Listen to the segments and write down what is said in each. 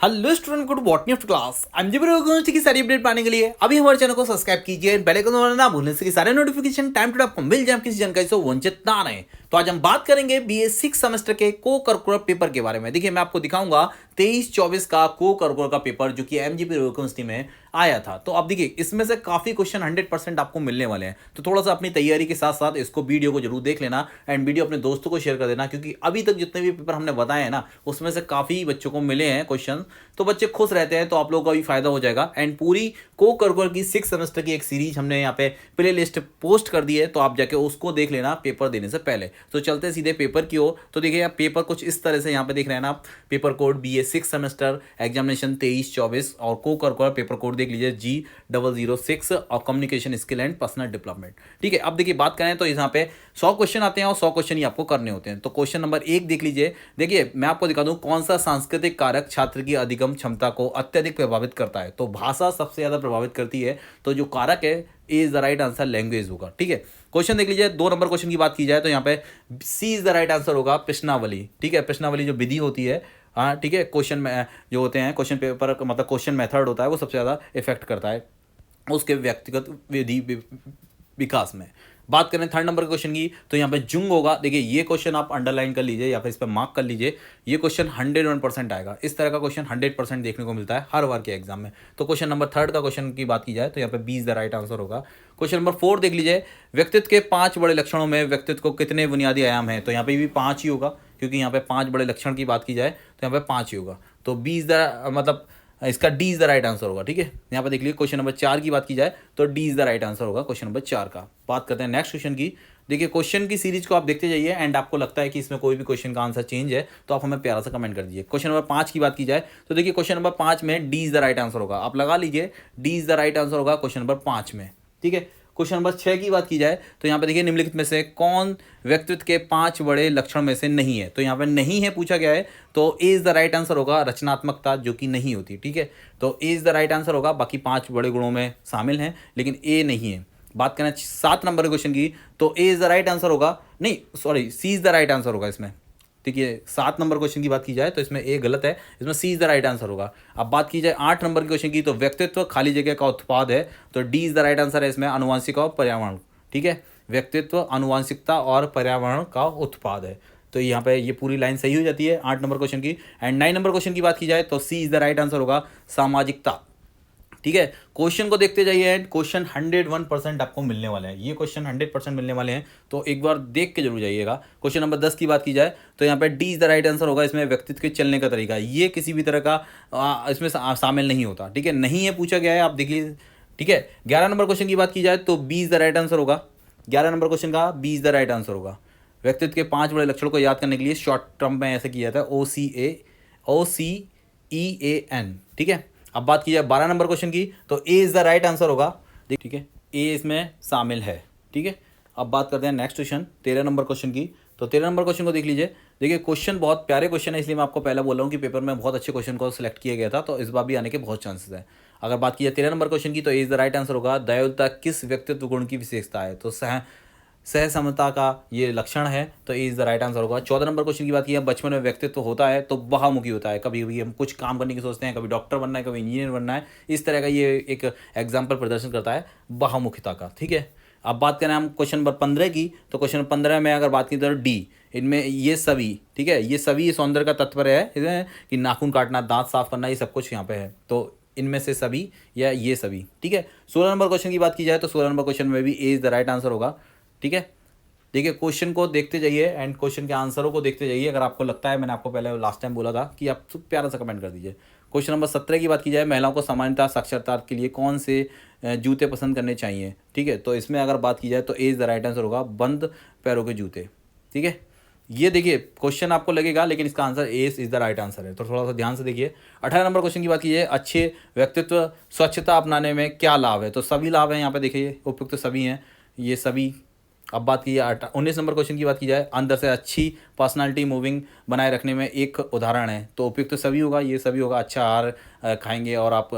Hello student, good botany of class. I am जी की सारी अपडेट पाने के लिए अभी हमारे चैनल को सब्सक्राइब कीजिए, बेल आइकन दबाना ना भूलने से कि सारे नोटिफिकेशन टाइम टू टाइम आपको मिल जाए, किसी जानकारी से वंचित ना रहे। तो आज हम बात करेंगे बीए 6 सेमेस्टर के को करिकुलर पेपर के बारे में। देखिए, मैं आपको दिखाऊंगा 23-24 का को करिकुलर का पेपर जो कि एमजीपी यूनिवर्सिटी में आया था। तो अब देखिए, इसमें से काफी क्वेश्चन 100% आपको मिलने वाले हैं। तो थोड़ा सा अपनी तैयारी के साथ साथ इसको वीडियो को जरूर देख लेना एंड वीडियो अपने दोस्तों को शेयर कर देना, क्योंकि अभी तक जितने भी पेपर हमने बताए हैं ना, उसमें से काफी बच्चों को मिले हैं क्वेश्चन, तो बच्चे खुश रहते हैं। तो आप लोगों का भी फायदा हो जाएगा। एंड पूरी को करिकुलर की 6 सेमेस्टर की एक सीरीज हमने यहाँ पे प्ले लिस्ट पोस्ट कर दी है, तो आप जाके उसको देख लेना पेपर देने से पहले। तो चलते सीधे पेपर की ओर। तो देखिए, आप पेपर कुछ इस तरह से यहाँ पे देख रहे हैं ना आप। Paper code BA 6 semester examination 23-24 और को करिकुलर पेपर कोड देख लीजिए G006 और communication skill and personal development. ठीक है, अब देखिए बात करें तो यहाँ पे 100 क्वेश्चन आते हैं और 100 क्वेश्चन ही आपको करने होते हैं। तो क्वेश्चन नंबर 1 देख लीजिए। देखिए, मैं आपको दिखा दूं कौन सा सांस्कृतिक कारक छात्र की अधिगम क्षमता को अत्यधिक प्रभावित करता है। तो भाषा सबसे ज्यादा प्रभावित करती है, तो जो कारक है A is the right answer, language होगा। ठीक है, क्वेश्चन देख लीजिए। 2 नंबर क्वेश्चन की बात की जाए तो यहाँ पे सी इज द राइट आंसर होगा, प्रश्नावली। ठीक है, प्रश्नावली जो विधि होती है, हाँ ठीक है, क्वेश्चन में जो होते हैं क्वेश्चन पेपर मतलब क्वेश्चन मेथड होता है, वो सबसे ज़्यादा इफेक्ट करता है उसके व्यक्तिगत विधि विकास में। बात करें 3rd नंबर क्वेश्चन की, तो यहाँ पे जुंग होगा। देखिए, ये क्वेश्चन आप अंडरलाइन कर लीजिए या फिर इस पर मार्क कर लीजिए। ये क्वेश्चन 101% आएगा। इस तरह का क्वेश्चन 100% देखने को मिलता है हर बार के एग्जाम में। तो क्वेश्चन नंबर 3rd का क्वेश्चन की बात की जाए तो यहाँ पे 20 द राइट आंसर होगा। क्वेश्चन नंबर 4 देख लीजिए। व्यक्तित्व के 5 बड़े लक्षणों में व्यक्तित्व को कितने बुनियादी आयाम हैं? तो यहाँ पे भी 5 ही होगा, क्योंकि यहाँ पे 5 बड़े लक्षण की बात की जाए तो यहाँ पे 5 ही होगा। तो 20 मतलब इसका D is the right answer होगा। ठीक है, यहाँ पर देख लीजिए। क्वेश्चन नंबर 4 की बात की जाए तो D is the right answer होगा क्वेश्चन नंबर 4 का। बात करते हैं नेक्स्ट क्वेश्चन की। देखिए, क्वेश्चन की सीरीज को आप देखते जाइए एंड आपको लगता है कि इसमें कोई भी क्वेश्चन का आंसर चेंज है तो आप हमें प्यारा सा कमेंट कर दीजिए। क्वेश्चन नंबर 5 की बात की जाए तो देखिए, क्वेश्चन नंबर 5 में D is the right answer होगा। आप लगा लीजिए, D is the right answer होगा क्वेश्चन नंबर 5 में। ठीक है, क्वेश्चन नंबर 6 की बात की जाए तो यहाँ पे देखिए, निम्नलिखित में से कौन व्यक्तित्व के 5 बड़े लक्षण में से नहीं है? तो यहाँ पे नहीं है पूछा गया है, तो A is the right answer होगा रचनात्मकता, जो कि नहीं होती। ठीक है, तो A is the right answer होगा। बाकी 5 बड़े गुणों में शामिल हैं, लेकिन ए नहीं है। बात करें 7 नंबर क्वेश्चन की, तो A is the right answer होगा, नहीं sorry, C is the right answer होगा इसमें। देखिए, 7 नंबर क्वेश्चन की बात की जाए तो इसमें ए गलत है, इसमें सी इज द राइट आंसर होगा। अब बात की जाए 8 नंबर क्वेश्चन की, तो व्यक्तित्व खाली जगह का उत्पाद है, तो D is the right answer है इसमें, आनुवांशिक और पर्यावरण। ठीक है, व्यक्तित्व आनुवांशिकता और पर्यावरण का उत्पाद है। तो यहाँ पे ये पूरी लाइन सही हो जाती है 8 नंबर क्वेश्चन की। एंड 9 नंबर क्वेश्चन की बात की जाए तो सी इज द राइट आंसर होगा, सामाजिकता। ठीक है, क्वेश्चन को देखते जाइए एंड क्वेश्चन 101% आपको मिलने वाले हैं। ये क्वेश्चन 100% मिलने वाले हैं, तो एक बार देख के जरूर जाइएगा। क्वेश्चन नंबर 10 की बात की जाए तो यहाँ पे D is the right answer होगा, इसमें व्यक्तित्व के चलने का तरीका, ये किसी भी तरह का इसमें शामिल नहीं होता। ठीक है, नहीं है पूछा गया है, आप देखिए। ठीक है, 11 नंबर क्वेश्चन की बात की जाए तो B is the right answer होगा। 11 नंबर क्वेश्चन का B is the right answer होगा। व्यक्तित्व के 5 बड़े लक्षणों को याद करने के लिए शॉर्ट टर्म में ऐसे किया जाता है, OCEAN। ठीक है, अब बात की जाए 12 नंबर क्वेश्चन की, तो A is the right answer होगा। ठीक है, ए इसमें शामिल है। ठीक है, अब बात करते हैं नेक्स्ट क्वेश्चन 13 नंबर क्वेश्चन की। तो 13 नंबर क्वेश्चन को देख लीजिए। देखिए, क्वेश्चन बहुत प्यारे क्वेश्चन है, इसलिए मैं आपको पहले बोल रहा हूँ कि पेपर में बहुत अच्छे क्वेश्चन को सिलेक्ट किया गया था, तो इस बार भी आने के बहुत चांसेस है। अगर बात की जाए 13 नंबर क्वेश्चन की, तो A is the right answer होगा, दयालुता किस व्यक्तित्व गुण की विशेषता है? तो सहसमता का ये लक्षण है, तो इज द राइट आंसर होगा। 14 नंबर क्वेश्चन की बात की है, बचपन में व्यक्तित्व होता है तो बहुमुखी होता है। कभी कभी हम कुछ काम करने की सोचते हैं, कभी डॉक्टर बनना है, कभी इंजीनियर बनना है, इस तरह का ये एक एग्जाम्पल प्रदर्शन करता है बहुमुखिता का। ठीक है, अब बात करें हम क्वेश्चन नंबर 15 की, तो क्वेश्चन नंबर 15 में अगर बात की तो डी, इनमें ये सभी, ठीक है, ये सभी सौंदर्य का तात्पर्य है इसमें कि नाखून काटना, दांत साफ करना, ये सब कुछ यहाँ पे है, तो इनमें से सभी या ये सभी। ठीक है, 16 नंबर क्वेश्चन की बात की जाए तो 16 नंबर क्वेश्चन में भी ए इज द राइट आंसर होगा। ठीक है, देखिए, क्वेश्चन को देखते जाइए एंड क्वेश्चन के आंसरों को देखते जाइए। अगर आपको लगता है, मैंने आपको पहले लास्ट टाइम बोला था कि आप प्यारा सा कमेंट कर दीजिए। क्वेश्चन नंबर 17 की बात की जाए, महिलाओं को सामान्यतः साक्षरता के लिए कौन से जूते पसंद करने चाहिए? ठीक है, तो इसमें अगर बात की जाए तो A is the right answer होगा, बंद पैरों के जूते। ठीक है, ये देखिए क्वेश्चन आपको लगेगा, लेकिन इसका answer A is the right answer है, तो थोड़ा सा ध्यान से देखिए। 18 नंबर क्वेश्चन की बात कीजिए, अच्छे व्यक्तित्व स्वच्छता अपनाने में क्या लाभ है? तो सभी लाभ हैं यहाँ पे, देखिए उपयुक्त सभी हैं ये सभी। अब बात की जाए 19 नंबर क्वेश्चन की बात की जाए, अंदर से अच्छी पर्सनालिटी मूविंग बनाए रखने में एक उदाहरण है, तो उपयुक्त तो सभी होगा, ये सभी होगा। अच्छा आहार खाएंगे और आप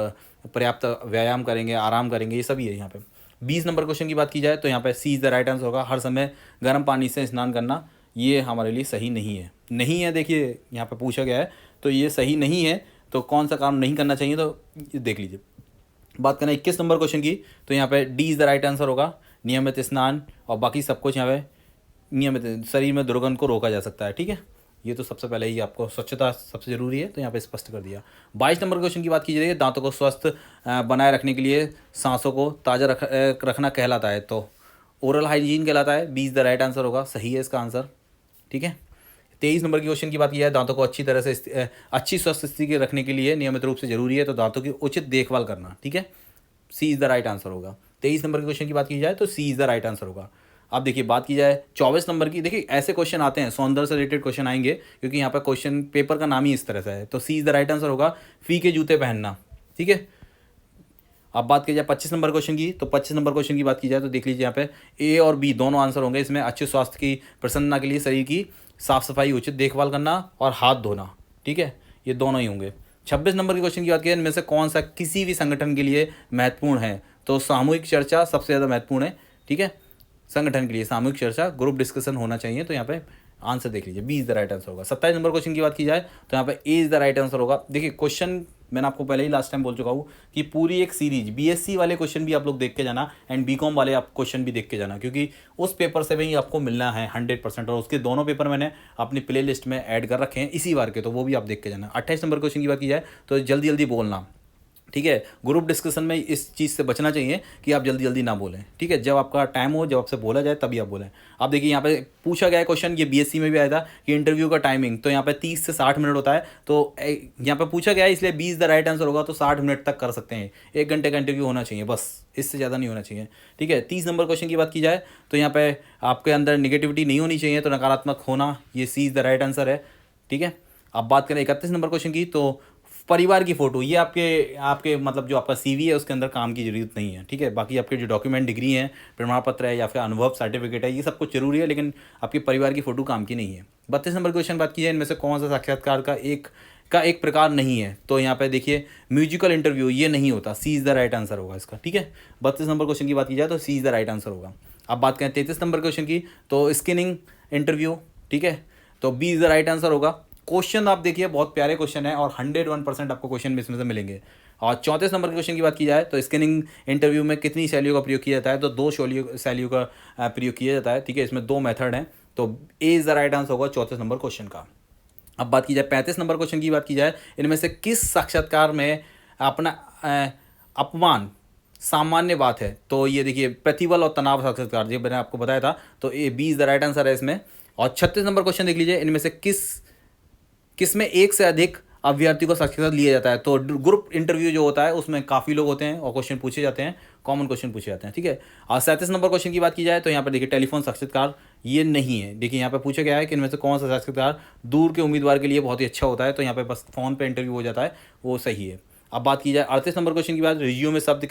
पर्याप्त व्यायाम करेंगे, आराम करेंगे, ये सभी है यहाँ पे। 20 नंबर क्वेश्चन की बात की जाए तो यहाँ पे सी इज द राइट आंसर होगा, हर समय गर्म पानी से स्नान करना, ये हमारे लिए सही नहीं है। नहीं है, देखिए यहाँ पे पूछा गया है, तो ये सही नहीं है। तो कौन सा काम नहीं करना चाहिए, तो ये देख लीजिए। बात करें 21 नंबर क्वेश्चन की, तो यहाँ पे D is the right answer होगा, नियमित स्नान और बाकी सब कुछ यहाँ पे नियमित शरीर में दुर्गंध को रोका जा सकता है, ठीक है। ये तो सबसे पहले ही आपको स्वच्छता सबसे ज़रूरी है, तो यहाँ पे स्पष्ट कर दिया। 22 नंबर क्वेश्चन की बात की जाए, दांतों को स्वस्थ बनाए रखने के लिए सांसों को ताज़ा रखना कहलाता है, तो ओरल हाइजीन कहलाता है, B is the right answer होगा, सही है इसका आंसर, ठीक है। 23 नंबर की क्वेश्चन की बात की जाए, दांतों को अच्छी तरह से अच्छी स्वस्थ स्थिति के रखने के लिए नियमित रूप से जरूरी है, तो दांतों की उचित देखभाल करना, ठीक है, सी इज़ द राइट आंसर होगा। 23 नंबर के क्वेश्चन की बात की जाए तो सी इज़ द राइट आंसर होगा। अब देखिए बात की जाए 24 नंबर की, देखिए ऐसे क्वेश्चन आते हैं, सौंदर्य से रिलेटेड क्वेश्चन आएंगे, क्योंकि यहाँ पर क्वेश्चन पेपर का नाम ही इस तरह से है, तो सी इज़ द राइट आंसर होगा, फी के जूते पहनना, ठीक है। अब बात की जाए 25 नंबर क्वेश्चन की, तो 25 नंबर क्वेश्चन की बात की जाए तो देख लीजिए यहाँ पे ए और बी दोनों आंसर होंगे इसमें। अच्छे स्वास्थ्य की प्रसन्नता के लिए शरीर की साफ सफाई, उचित देखभाल करना और हाथ धोना, ठीक है, ये दोनों ही होंगे। 26 नंबर की क्वेश्चन की बात की जाए, इनमें से कौन सा किसी भी संगठन के लिए महत्वपूर्ण है, तो सामूहिक चर्चा सबसे ज़्यादा महत्वपूर्ण है, ठीक है। संगठन के लिए सामूहिक चर्चा, ग्रुप डिस्कशन होना चाहिए, तो यहाँ पे आंसर देख लीजिए, B is the right answer होगा। 27 नंबर क्वेश्चन की बात की जाए तो यहाँ पे A is the right answer होगा। देखिए क्वेश्चन मैंने आपको पहले ही लास्ट टाइम बोल चुका हूँ कि पूरी एक सीरीज, बीएससी वाले क्वेश्चन भी आप लोग देख के जाना एंड बीकॉम वाले आप क्वेश्चन भी देख के जाना, क्योंकि उस पेपर से भी आपको मिलना है 100%, और उसके दोनों पेपर मैंने अपनी प्ले लिस्ट में ऐड कर रखे हैं इसी बार के, तो वो भी आप देख के जाना। 28 नंबर क्वेश्चन की बात की जाए तो जल्दी जल्दी बोलना, ठीक है। ग्रुप डिस्कशन में इस चीज़ से बचना चाहिए कि आप जल्दी जल्दी ना बोलें, ठीक है। जब आपका टाइम हो, जब आपसे बोला जाए तभी आप बोलें। आप देखिए यहाँ पे पूछा गया है क्वेश्चन, ये बीएससी में भी आया था कि इंटरव्यू का टाइमिंग, तो यहाँ पे 30 से 60 मिनट होता है, तो यहाँ पे पूछा गया है इसलिए 20 द राइट आंसर होगा, तो 60 मिनट तक कर सकते हैं। 1 घंटे का इंटरव्यू होना चाहिए बस, इससे ज़्यादा नहीं होना चाहिए, ठीक है। 30 नंबर क्वेश्चन की बात की जाए तो यहाँ पे आपके अंदर निगेटिविटी नहीं होनी चाहिए, तो नकारात्मक होना, ये सी इज़ द राइट आंसर है, ठीक है। अब बात करें 31 नंबर क्वेश्चन की, तो परिवार की फ़ोटो, ये आपके मतलब जो आपका सीवी है उसके अंदर काम की ज़रूरत नहीं है, ठीक है। बाकी आपके जो डॉक्यूमेंट, डिग्री है, प्रमाण पत्र है या फिर अनुभव सर्टिफिकेट है, ये सब कुछ जरूरी है, लेकिन आपके परिवार की फ़ोटो काम की नहीं है। 32 नंबर क्वेश्चन बात की जाए, इनमें से कौन सा साक्षात्कार का एक प्रकार नहीं है, तो यहाँ पे देखिए म्यूजिकल इंटरव्यू, ये नहीं होता, सी इज़ द राइट आंसर होगा इसका, ठीक है। 32 नंबर क्वेश्चन की बात की जाए तो सी इज़ द राइट आंसर होगा। अब बात करें 33 नंबर क्वेश्चन की, तो स्किनिंग इंटरव्यू, ठीक है, तो B is the right answer होगा। क्वेश्चन आप देखिए बहुत प्यारे क्वेश्चन है और 101% आपको क्वेश्चन इसमें से मिलेंगे। और 34 नंबर के क्वेश्चन की बात की जाए तो स्कैनिंग इंटरव्यू में कितनी शैलियों का प्रयोग किया जाता है, तो 2 शैलियों का प्रयोग किया जाता है, ठीक है। इसमें 2 मेथड हैं, तो A is the right answer होगा 34 नंबर क्वेश्चन का। अब बात की जाए 35 नंबर क्वेश्चन की बात की जाए, इनमें से किस साक्षात्कार में अपना अपमान सामान्य बात है, तो ये देखिए प्रतिबल और तनाव साक्षात्कार, जो मैंने आपको बताया था, तो A B is the right answer है इसमें। और 36 नंबर क्वेश्चन देख लीजिए, इनमें से किसमें एक से अधिक अभ्यर्थी को साक्षात्कार लिया जाता है, तो ग्रुप इंटरव्यू जो होता है उसमें काफ़ी लोग होते हैं और क्वेश्चन पूछे जाते हैं, कॉमन क्वेश्चन पूछे जाते हैं, ठीक है। और 37 नंबर क्वेश्चन की बात की जाए तो यहाँ पर देखिए टेलीफोन साक्षात्कार ये नहीं है। देखिए यहाँ पे पूछा गया है कि इनमें से कौन सा साक्षात्कार दूर के उम्मीदवार के लिए बहुत ही अच्छा होता है, तो यहाँ पे बस फ़ोन पे इंटरव्यू हो जाता है, वो सही है। अब बात की जाए 38 नंबर क्वेश्चन की बात, रिज्यूमे शब्द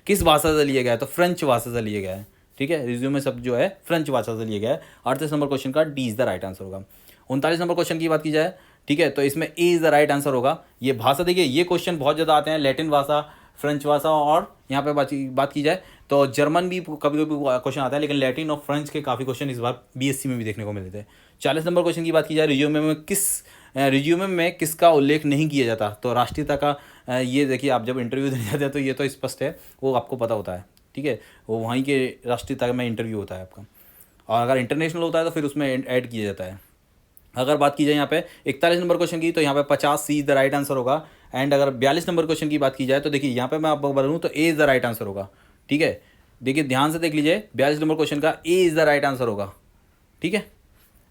किस भाषा से लिया गया है, तो फ्रेंच भाषा से लिया गया है, ठीक है। रिज्यूमे शब्द जो है फ्रेंच भाषा से लिया गया है। 38 नंबर क्वेश्चन का D is the right answer होगा। 39 नंबर क्वेश्चन की बात की जाए, ठीक है, तो इसमें A is the right answer होगा। ये भाषा देखिए, ये क्वेश्चन बहुत ज़्यादा आते हैं, लैटिन भाषा, फ्रेंच भाषा, और यहाँ पे बात की जाए तो जर्मन भी कभी कभी क्वेश्चन आता है, लेकिन लैटिन और फ्रेंच के काफ़ी क्वेश्चन इस बार बीएससी में भी देखने को मिलते थे। 40 नंबर क्वेश्चन की बात की जाए, रिज्यूमे में किसका उल्लेख नहीं किया जाता, तो राष्ट्रीयता का, ये देखिए आप जब इंटरव्यू देने जाते हैं तो ये तो स्पष्ट है, वो आपको पता होता है, ठीक है, वो वहीं के राष्ट्रीयता में इंटरव्यू होता है आपका। और अगर इंटरनेशनल होता है तो फिर उसमें ऐड किया जाता है। अगर बात की जाए यहाँ पे 41 नंबर क्वेश्चन की, तो यहाँ पे 50 सी द राइट आंसर होगा। एंड अगर 42 नंबर क्वेश्चन की बात की जाए तो देखिए यहाँ पे मैं आपको बता दूँ तो A is the right answer होगा, ठीक है। देखिए ध्यान से देख लीजिए, 42 नंबर क्वेश्चन का A is the right answer होगा, ठीक है।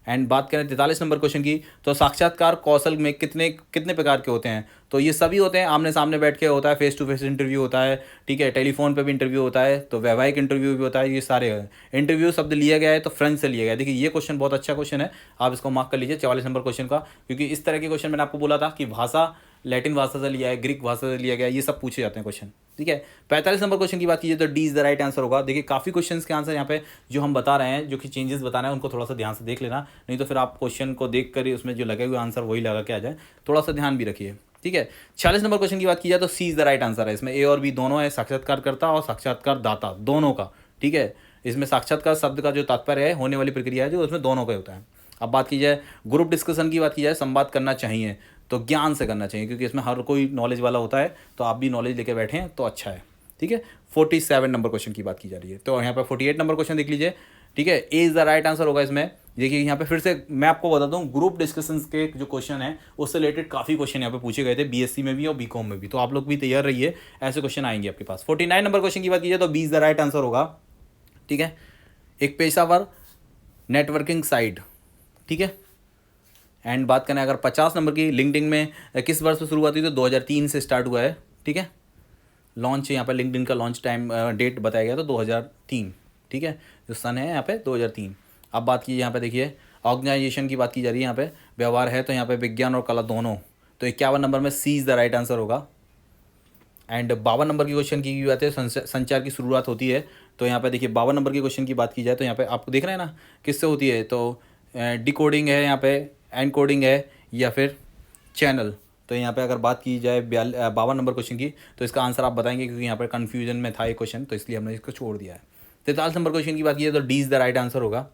एंड बात करें 43 नंबर क्वेश्चन की, तो साक्षात्कार कौशल में कितने प्रकार के होते हैं, तो ये सभी होते हैं, आमने सामने बैठ के होता है, फेस टू फेस इंटरव्यू होता है, ठीक है, टेलीफोन पे भी इंटरव्यू होता है, तो वैवाहिक इंटरव्यू भी होता है, ये सारे इंटरव्यू शब्द लिया गया है तो फ्रेंच से लिया गया है। देखिए ये क्वेश्चन बहुत अच्छा क्वेश्चन है, आप इसको मार्क कर लीजिए 44 नंबर क्वेश्चन का, क्योंकि इस तरह के क्वेश्चन मैंने आपको बोला था कि भाषा लैटिन भाषा से लिया है, ग्रीक भाषा से लिया गया, ये सब पूछे जाते हैं क्वेश्चन, ठीक है। 45 नंबर क्वेश्चन की बात कीजिए तो D is the right answer होगा। देखिए काफ़ी क्वेश्चंस के आंसर यहाँ पे जो हम बता रहे हैं, जो कि चेंजेस बता रहे हैं, उनको थोड़ा सा ध्यान से देख लेना, नहीं तो फिर आप क्वेश्चन को देख कर उसमें जो लगे हुए आंसर वही लगा के आ जाए, थोड़ा सा ध्यान भी रखिए, ठीक है। 46 नंबर क्वेश्चन की बात की जाए तो सी इज़ द राइट आंसर है। इसमें ए और बी दोनों है, साक्षात्कारकर्ता और साक्षात्कारदाता दोनों का, ठीक है। इसमें साक्षात्कार शब्द का जो तात्पर्य है, होने वाली प्रक्रिया है जो उसमें दोनों का होता है। अब बात की जाए ग्रुप डिस्कशन की बात की जाए, संवाद करना चाहिए, तो ज्ञान से करना चाहिए, क्योंकि इसमें हर कोई नॉलेज वाला होता है, तो आप भी नॉलेज लेके बैठे हैं तो अच्छा है। ठीक है, 47 नंबर क्वेश्चन की बात की जा रही है, तो यहाँ पर 48 नंबर क्वेश्चन देख लीजिए। ठीक है, A is the right answer होगा इसमें। देखिए यहाँ पे फिर से मैं आपको बताता हूँ, ग्रुप डिस्कशंस के जो क्वेश्चन है उससे रिलेटेड काफ़ी क्वेश्चन यहाँ पे पूछे गए थे, बीएससी में भी और बीकॉम में भी, तो आप लोग भी तैयार रहिए, ऐसे क्वेश्चन आएंगे आपके पास। 49 नंबर क्वेश्चन की बात कीजिए तो B is the right answer होगा। ठीक है, एक पेशेवर नेटवर्किंग साइट। ठीक है, एंड बात करें अगर 50 नंबर की, लिंक्डइन में किस वर्ष में शुरुआत हुई, तो 2003 से स्टार्ट हुआ है। ठीक है, लॉन्च यहाँ पर लिंक्डइन का लॉन्च टाइम डेट बताया गया तो 2003। ठीक है, जो सन है यहाँ पे 2003। अब बात कीजिए यहाँ पे, देखिए ऑर्गेनाइजेशन की बात की जा रही है यहाँ पे, व्यवहार है तो यहाँ पे विज्ञान और कला दोनों, तो 51 नंबर में सी इज़ द राइट आंसर होगा। एंड 52 नंबर की क्वेश्चन की बात है, संचार की शुरुआत होती है, तो यहाँ पे देखिए 52 नंबर की क्वेश्चन की बात की जाए तो यहाँ पे आपको देख रहे हैं ना किससे होती है, तो डिकोडिंग है यहाँ पे, एनकोडिंग है या फिर चैनल। तो यहाँ पे अगर बात की जाए 52 नंबर क्वेश्चन की, तो इसका आंसर आप बताएंगे, क्योंकि यहाँ पर कन्फ्यूजन में था ये क्वेश्चन, तो इसलिए हमने इसको छोड़ दिया है। 43 नंबर क्वेश्चन की बात की जाए तो D is the right answer होगा।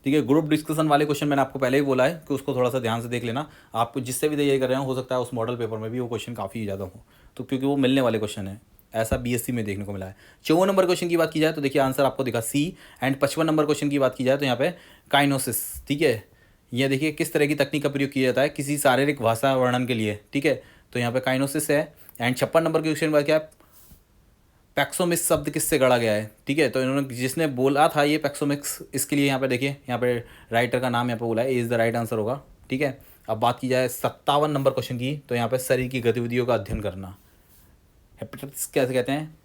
ठीक है, ग्रुप डिस्कशन वाले क्वेश्चन मैंने आपको पहले ही बोला है कि उसको थोड़ा सा ध्यान से देख लेना, आपको जिससे भी तैयारी कर रहे हो सकता है उस मॉडल पेपर में भी वो क्वेश्चन काफ़ी ज़्यादा हो, तो क्योंकि वो मिलने वाले क्वेश्चन है, ऐसा बीएससी में देखने को मिला है। 54 नंबर क्वेश्चन की बात की जाए तो देखिए आंसर आपको दिखा सी। एंड 55 नंबर क्वेश्चन की बात की जाए तो यहाँ पे काइनोसिस। ठीक है, यह देखिए किस तरह की तकनीक का प्रयोग किया जाता है किसी शारीरिक भाषा वर्णन के लिए। ठीक है, तो यहाँ पे काइनोसिस है। एंड 56 नंबर के क्वेश्चन की बात क्या है, पैक्सोमिक्स शब्द किससे गढ़ा गया है। ठीक है, तो इन्होंने जिसने बोला था ये पैक्सोमिक्स, इसके लिए यहाँ पे देखिए यहाँ पे राइटर का नाम यहाँ पे बोला है, A is the right answer होगा। ठीक है, अब बात की जाए 57 नंबर क्वेश्चन की, तो यहाँ पे शरीर की गतिविधियों का अध्ययन करना, हेपेटाइटिस कैसे कहते हैं।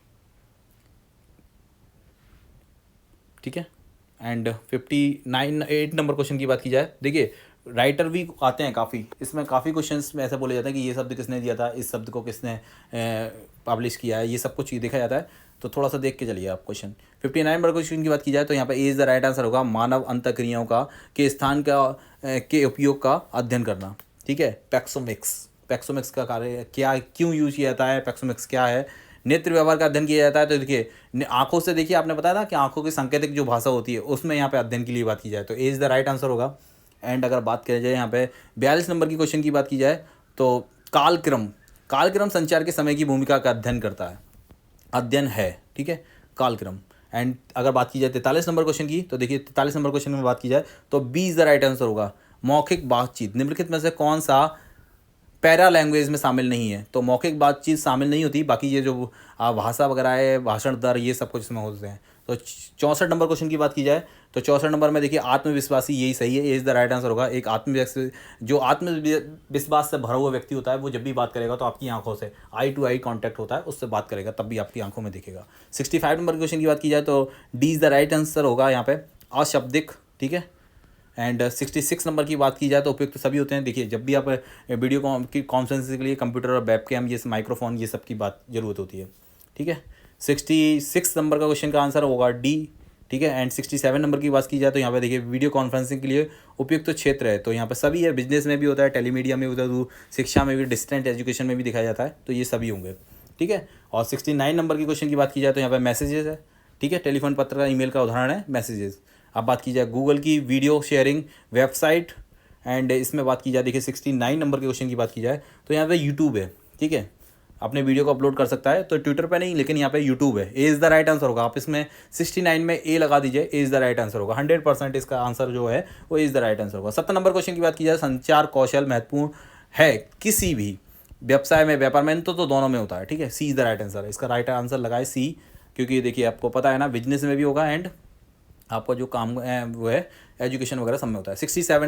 ठीक है, एंड 8 नंबर क्वेश्चन की बात की जाए, देखिए राइटर भी आते हैं काफ़ी, इसमें काफ़ी क्वेश्चंस में ऐसा बोला जाता है कि ये शब्द किसने दिया था, इस शब्द को किसने पब्लिश किया है, ये सब कुछ देखा जाता है, तो थोड़ा सा देख के चलिए आप क्वेश्चन। 59 नंबर क्वेश्चन की बात की जाए तो यहाँ पे A is the right answer होगा, मानव अंतःक्रियाओं का के स्थान का के उपयोग का अध्ययन करना। ठीक है, पैक्सोमिक्स का कार्य क्या, क्यों यूज किया जाता है, पैक्सोमिक्स क्या है। नेत्र व्यवहार का अध्ययन किया जाता है, तो देखिए आंखों से, देखिए आपने बताया था कि आंखों की सांकेतिक जो भाषा होती है उसमें यहाँ पे अध्ययन के लिए बात की जाए तो A is the right answer होगा। एंड अगर बात करें जाए यहाँ पे 42 नंबर की क्वेश्चन की बात की जाए तो कालक्रम संचार के समय की भूमिका का अध्ययन है। ठीक है, कालक्रम। एंड अगर बात की जाए 43 नंबर क्वेश्चन की, तो देखिए 43 नंबर क्वेश्चन में बात की जाए तो B is the right answer होगा, मौखिक बातचीत निम्नलिखित में से कौन सा पैरा लैंग्वेज में शामिल नहीं है। तो मौखिक बातचीत शामिल नहीं होती, बाकी ये जो भाषा वगैरह है, भाषण दर, ये सब कुछ इसमें होते हैं। तो 64 नंबर क्वेश्चन की बात की जाए तो 64 नंबर में देखिए आत्मविश्वासी, यही सही है, ये इज़ द राइट आंसर होगा। एक आत्मविश्वास से भरा हुआ व्यक्ति होता है, वो जब भी बात करेगा तो आपकी आंखों से आई टू आई कॉन्टैक्ट होता है, उससे बात करेगा तब भी आपकी आंखों में दिखेगा। 65 नंबर क्वेश्चन की बात की जाए तो D is the right answer होगा यहाँ पे, अशाब्दिक। ठीक है, एंड 66 नंबर की बात की जाए तो उपयुक्त सभी होते हैं। देखिए जब भी आप वीडियो की कॉन्फ्रेंसिंग के लिए कंप्यूटर और वेबकैम, ये माइक्रोफोन, ये सब की बात जरूरत होती है। ठीक है, 66 नंबर का क्वेश्चन का आंसर होगा डी। ठीक है, एंड 67 नंबर की बात की जाए तो यहाँ पे देखिए वीडियो कॉन्फ्रेंसिंग के लिए उपयुक्त तो क्षेत्र है, तो यहाँ पे सभी है, बिजनेस में भी होता है, टेलीमीडिया में होता है, शिक्षा में भी, डिस्टेंट एजुकेशन में भी दिखाया जाता है, तो ये सभी होंगे। ठीक है, और 69 नंबर की क्वेश्चन की बात की जाए तो यहाँ पे मैसेजेस है। ठीक है, टेलीफोन, पत्र, ईमेल का उदाहरण है मैसेजेस। अब बात की जाए गूगल की वीडियो शेयरिंग वेबसाइट, एंड इसमें बात की जाए देखिए 69 नंबर के क्वेश्चन की बात की जाए तो यहाँ पे यूट्यूब है। ठीक है, अपने वीडियो को अपलोड कर सकता है, तो ट्विटर पे नहीं, लेकिन यहाँ पे यूट्यूब है, A is the right answer होगा। आप इसमें 69 में ए लगा दीजिए, A is the right answer होगा। 100% इसका आंसर जो है वो इज़ द राइट आंसर होगा। 70 नंबर क्वेश्चन की बात की जाए, संचार कौशल महत्वपूर्ण है किसी भी व्यवसाय में, व्यापार में, तो दोनों में होता है। ठीक है, सी इज़ द राइट आंसर है, इसका राइट आंसर लगाए सी, क्योंकि देखिए आपको पता है ना, बिजनेस में भी होगा एंड आपका जो काम है वो है एजुकेशन वगैरह सब में होता है। 71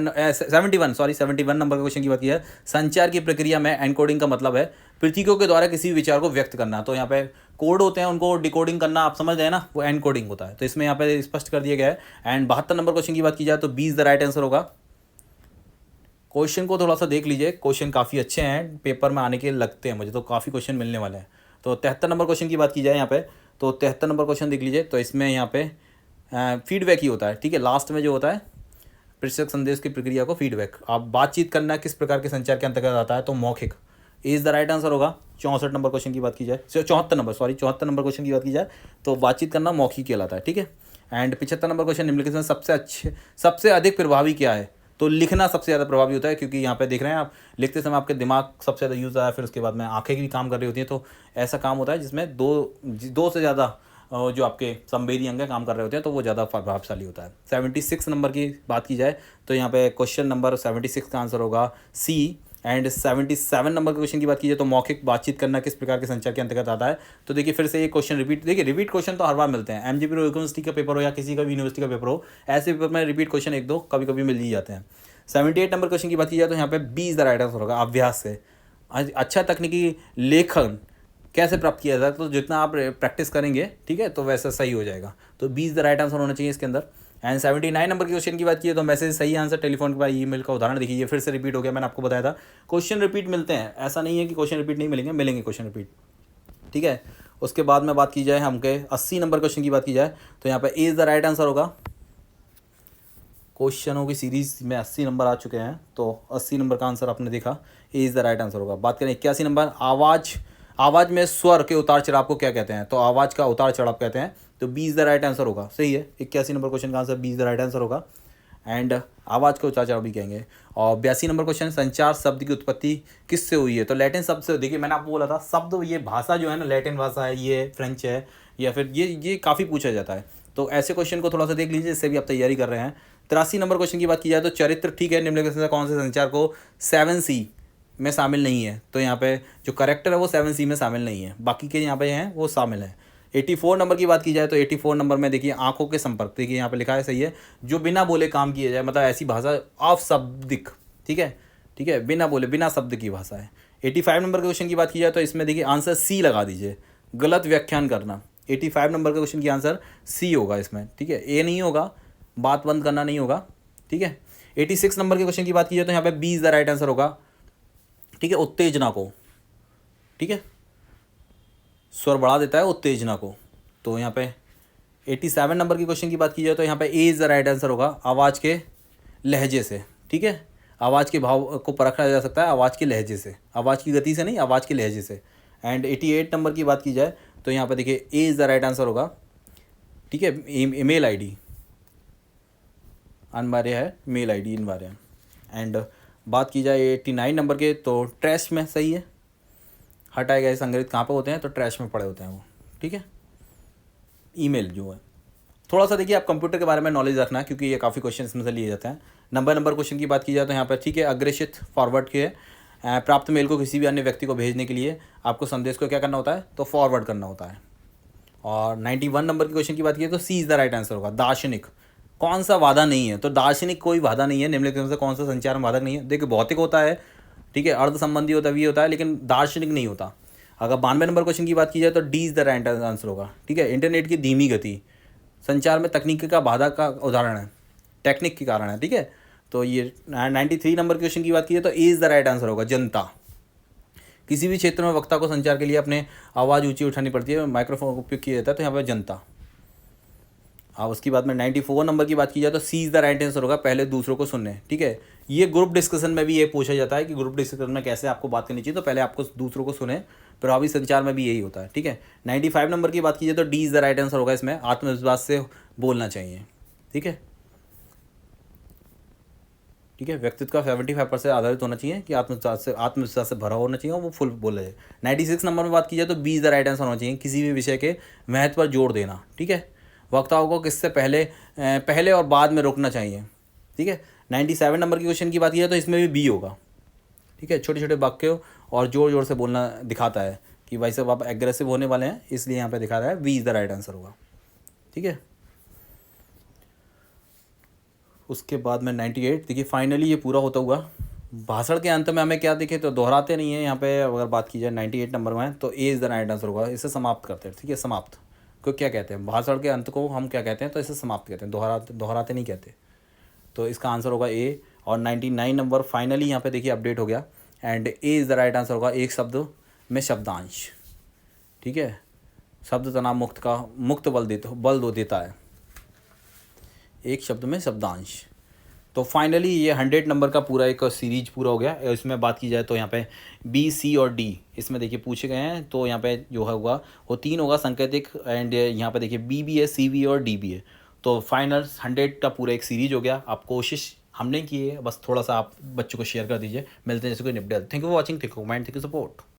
नंबर का क्वेश्चन की बात की है, संचार की प्रक्रिया में एनकोडिंग का मतलब है प्रतीकों के द्वारा किसी विचार को व्यक्त करना। तो यहाँ पे कोड होते हैं, उनको डिकोडिंग करना, आप समझ रहे हैं ना, वो एनकोडिंग होता है, तो इसमें यहाँ पे स्पष्ट कर दिया गया है। एंड 72 नंबर क्वेश्चन की बात की जाए तो B is the right answer होगा। क्वेश्चन को थोड़ा सा देख लीजिए, क्वेश्चन काफ़ी अच्छे हैं, पेपर में आने के लगते हैं मुझे, तो काफ़ी क्वेश्चन मिलने वाले हैं। तो 73 नंबर क्वेश्चन की बात की जाए यहाँ पे, तो 73 नंबर क्वेश्चन देख लीजिए, तो इसमें यहाँ पे फीडबैक ही होता है। ठीक है, लास्ट में जो होता है प्रेषक संदेश की प्रक्रिया को फीडबैक, आप बातचीत करना किस प्रकार के संचार के अंतर्गत आता है, तो मौखिक, इज़ द राइट आंसर होगा। 64 नंबर क्वेश्चन की बात की जाए, 74 नंबर क्वेश्चन की बात की जाए तो बातचीत करना मौखिक कहलाता है। ठीक है, एंड 75 नंबर क्वेश्चन निम्नलिखित में सबसे अधिक प्रभावी क्या है, तो लिखना सबसे ज़्यादा प्रभावी होता है, क्योंकि यहाँ पे देख रहे हैं आप लिखते समय आपके दिमाग सबसे ज़्यादा यूज़ होता है, फिर उसके बाद में आंखें भी काम कर रही होती हैं। तो ऐसा काम होता है जिसमें दो से ज़्यादा जो आपके संवेदी अंग काम कर रहे होते हैं, तो वो ज़्यादा प्रभावशाली होता है। 76 नंबर की बात की जाए तो यहाँ पे क्वेश्चन नंबर 76 का आंसर होगा सी। एंड 77 नंबर के क्वेश्चन की बात की जाए तो मौखिक बातचीत करना किस प्रकार के संचार के अंतर्गत आता है। तो देखिए फिर से ये क्वेश्चन रिपीट, देखिए रिपीट क्वेश्चन तो हर बार मिलते हैं, एमजीपी यूनिवर्सिटी का पेपर हो या किसी का भी यूनिवर्सिटी का पेपर हो, ऐसे पेपर में रिपीट क्वेश्चन एक दो कभी कभी मिल ही जाते हैं। 78 नंबर क्वेश्चन की बात की जाए तो यहाँ पे 20 द राइट आंसर होगा अभ्यास से। अच्छा तकनीकी लेखन कैसे प्राप्त किया जाए, तो जितना आप प्रैक्टिस करेंगे ठीक है तो वैसा सही हो जाएगा। तो 20 द राइट आंसर होना चाहिए इसके अंदर। एंड 79 नंबर के क्वेश्चन की बात की तो मैसेज सही आंसर, टेलीफोन के बाद ईमेल का उदाहरण देखिए, फिर से रिपीट हो गया, मैंने आपको बताया था क्वेश्चन रिपीट मिलते हैं, ऐसा नहीं है कि क्वेश्चन रिपीट नहीं मिलेंगे, मिलेंगे क्वेश्चन रिपीट, ठीक है। उसके बाद में बात की जाए हमके 80 नंबर क्वेश्चन की बात की जाए तो यहाँ पे A is the right answer होगा। क्वेश्चनों की सीरीज में 80 नंबर आ चुके हैं, तो 80 नंबर का आंसर आपने देखा, A is the right answer होगा। बात करें 81 नंबर, आवाज़ में स्वर के उतार चढ़ाव को क्या कहते हैं, तो आवाज़ का उतार चढ़ाव कहते हैं, तो B is the right answer होगा। सही है, 81 नंबर क्वेश्चन का answer B is the right answer होगा। एंड आवाज़ को उतार चढ़ाव भी कहेंगे। और 82 नंबर क्वेश्चन, संचार शब्द की उत्पत्ति किससे हुई है, तो लैटिन शब्द से। देखिए मैंने आपको बोला था शब्द, ये भाषा जो है ना लैटिन भाषा है, ये फ्रेंच है, या फिर ये काफ़ी पूछा जाता है, तो ऐसे क्वेश्चन को थोड़ा सा देख लीजिए, इससे भी आप तैयारी कर रहे हैं। 83 नंबर क्वेश्चन की बात की जाए तो चरित्र ठीक है, निम्नलिखित में से कौन से संचार को 7C में शामिल नहीं है, तो यहाँ पे जो करेक्टर है वो 7C में शामिल नहीं है, बाकी के यहाँ पे हैं वो शामिल है। 84 नंबर की बात की जाए तो 84 नंबर में देखिए आंखों के संपर्क, देखिए यहाँ पे लिखा है, सही है, जो बिना बोले काम किया जाए, मतलब ऐसी भाषा अशाब्दिक, ठीक है, बिना बोले बिना शब्द की भाषा है। 85 नंबर के क्वेश्चन की बात की जाए तो इसमें देखिए आंसर सी लगा दीजिए, गलत व्याख्यान करना। 85 नंबर के क्वेश्चन की आंसर सी होगा इसमें, ठीक है, ए नहीं होगा, बात बंद करना नहीं होगा, ठीक है। 86 नंबर के क्वेश्चन की बात की जाए तो यहाँ पे B is the right answer होगा, ठीक है, उत्तेजना को, ठीक है, स्वर बढ़ा देता है उत्तेजना को। तो यहाँ पे 87 नंबर की क्वेश्चन की बात की जाए तो यहाँ पे A is the right answer होगा, आवाज़ के लहजे से, ठीक है, आवाज़ के भाव को परखा जा सकता है आवाज़ के लहजे से, आवाज़ की गति से नहीं, आवाज़ के लहजे से। एंड 88 नंबर की बात की जाए तो यहाँ पे देखिए A is the right answer होगा, ठीक है, ईमेल आईडी अनिवार्य है, मेल आईडी अनिवार्य है। एंड बात की जाए 89 नंबर के तो ट्रैश में, सही है, हटाए गए संग्रहित कहाँ पे होते हैं, तो ट्रैश में पड़े होते हैं वो, ठीक है, ईमेल जो है। थोड़ा सा देखिए आप कंप्यूटर के बारे में नॉलेज रखना, क्योंकि ये काफ़ी क्वेश्चन इसमें से लिए जाते हैं। नंबर क्वेश्चन की बात की जाए तो यहाँ पर ठीक है, अग्रेषित फॉरवर्ड के प्राप्त मेल को किसी भी अन्य व्यक्ति को भेजने के लिए आपको संदेश को क्या करना होता है, तो फॉरवर्ड करना होता है। और 91 नंबर की क्वेश्चन की बात की तो सी इज़ द राइट आंसर होगा, दार्शनिक, कौन सा वादा नहीं है, तो दार्शनिक कोई वादा नहीं है, निम्नलिखित में से कौन सा संचार में वादक नहीं है। देखिए भौतिक होता है, ठीक है, अर्ध संबंधी होता है, भी होता है, लेकिन दार्शनिक नहीं होता। अगर 92 नंबर क्वेश्चन की बात की जाए तो D is the right answer होगा, ठीक है, इंटरनेट की धीमी गति संचार में तकनीक का बाधा का उदाहरण है, टेक्निक के कारण है, ठीक है। तो ये 93 नंबर क्वेश्चन की बात की जाए तो A is the right answer होगा, जनता, किसी भी क्षेत्र में वक्ता को संचार के लिए अपने आवाज़ ऊंची उठानी पड़ती है, माइक्रोफोन का उपयोग किया जाता है, तो यहाँ पर जनता। अब उसकी बाद में 94 नंबर की बात की जाए तो सी इज़ द राइट आंसर होगा, पहले दूसरों को सुनने, ठीक है। ये ग्रुप डिस्कशन में भी ये पूछा जाता है कि ग्रुप डिस्कशन में कैसे आपको बात करनी चाहिए, तो पहले आपको दूसरों को सुने, प्रभावी संचार में भी यही होता है, ठीक है। 95 नंबर की बात की जाए तो D is the right answer होगा, इसमें आत्मविश्वास से बोलना चाहिए, ठीक है, ठीक है, व्यक्तित्व का 75% आधारित होना चाहिए कि आत्मविश्वास से भरा होना चाहिए और वो फुल बोला जाए। 96 नंबर में बात की जाए तो B is the right answer होना चाहिए, किसी भी विषय के महत्व पर जोर देना, ठीक है, वक्ताओं को किससे पहले और बाद में रोकना चाहिए, ठीक है। 97 नंबर की क्वेश्चन की बात की जाए तो इसमें भी बी होगा, ठीक है, छोटे छोटे वाक्यों और जोर जोर से बोलना दिखाता है कि भाई साहब आप एग्रेसिव होने वाले हैं, इसलिए यहाँ पे दिखा रहा है B is the right answer होगा, ठीक है। उसके बाद में 98, देखिए फाइनली ये पूरा होता हुआ भाषण के अंत में हमें क्या दिखे, तो दोहराते नहीं है यहाँ पे। अगर बात की जाए 98 नंबर में तो A is the right answer होगा, इसे समाप्त करते हैं, ठीक है, समाप्त को क्या कहते हैं, भाषण के अंत को हम क्या कहते हैं, तो इसे समाप्त कहते हैं, दोहराते नहीं कहते, तो इसका आंसर होगा ए। और 99 नंबर फाइनली यहाँ पे देखिए अपडेट हो गया, and A is the right answer होगा, एक शब्द में शब्दांश, ठीक है, शब्द तनाव मुक्त बल देता है, एक शब्द में शब्दांश। तो फाइनली ये 100 नंबर का पूरा एक सीरीज पूरा हो गया। इसमें बात की जाए तो यहाँ पे बी, सी और डी इसमें देखिए पूछे गए हैं, तो यहाँ पे जो है होगा वो 3 होगा सांकेतिक, एंड यहाँ पे देखिए बी भी है, सी भी है और डी भी है। तो फाइनल 100 का पूरा एक सीरीज हो गया। आप कोशिश हमने किए, बस थोड़ा सा आप बच्चों को शेयर कर दीजिए। मिलते हैं जैसे कोई update. Thank you for watching, thank you comment, thank you support.